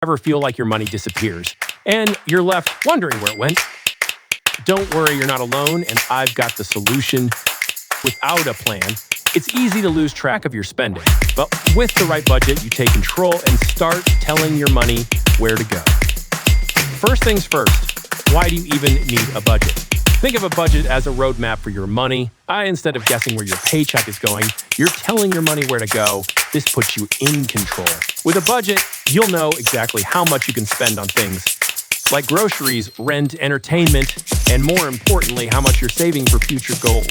Ever feel like your money disappears and you're left wondering where it went? Don't worry, you're not alone, and I've got the solution. Without a plan, it's easy to lose track of your spending. But with the right budget, you take control and start telling your money where to go. First things first, why do you even need a budget? Think of a budget as a roadmap for your money. Instead of guessing where your paycheck is going, you're telling your money where to go. This puts you in control. With a budget, you'll know exactly how much you can spend on things like groceries, rent, entertainment, and more importantly, how much you're saving for future goals.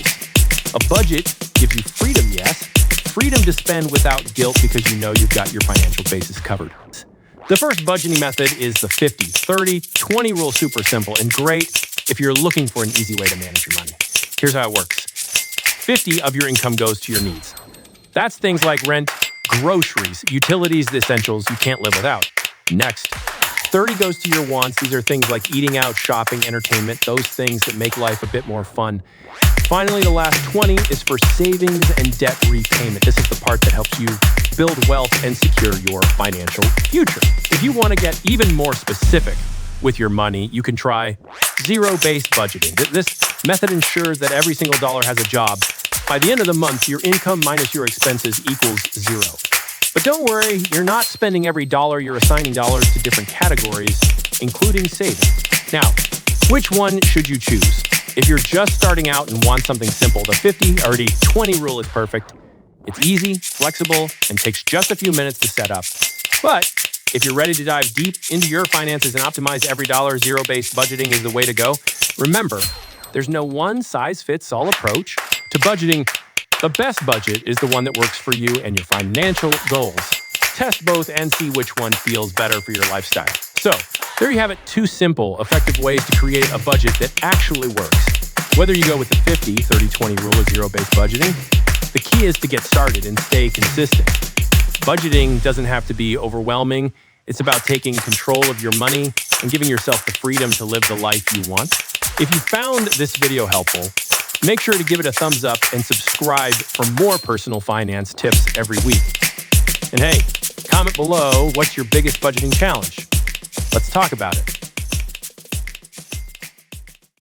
A budget gives you freedom, yes, freedom to spend without guilt because you know you've got your financial basis covered. The first budgeting method is the 50-30-20 rule. Super simple and great if you're looking for an easy way to manage your money. Here's how it works. 50 of your income goes to your needs. That's things like rent, groceries, utilities, the essentials you can't live without. Next, 30 goes to your wants. These are things like eating out, shopping, entertainment, those things that make life a bit more fun. Finally, the last 20 is for savings and debt repayment. This is the part that helps you build wealth and secure your financial future. If you want to get even more specific with your money, you can try zero-based budgeting. This method ensures that every single dollar has a job. By the end of the month, your income minus your expenses equals zero. But don't worry, you're not spending every dollar. You're assigning dollars to different categories, including saving. Now, which one should you choose? If you're just starting out and want something simple, the 50-30-20 rule is perfect. It's easy, flexible, and takes just a few minutes to set up. But if you're ready to dive deep into your finances and optimize every dollar, zero-based budgeting is the way to go. Remember, there's no one-size-fits-all approach to budgeting. The best budget is the one that works for you and your financial goals. Test both and see which one feels better for your lifestyle. So, there you have it, 2 simple, effective ways to create a budget that actually works. Whether you go with the 50-30-20 rule of zero-based budgeting, the key is to get started and stay consistent. Budgeting doesn't have to be overwhelming. It's about taking control of your money and giving yourself the freedom to live the life you want. If you found this video helpful, make sure to give it a thumbs up and subscribe for more personal finance tips every week. And hey, comment below, what's your biggest budgeting challenge? Let's talk about it.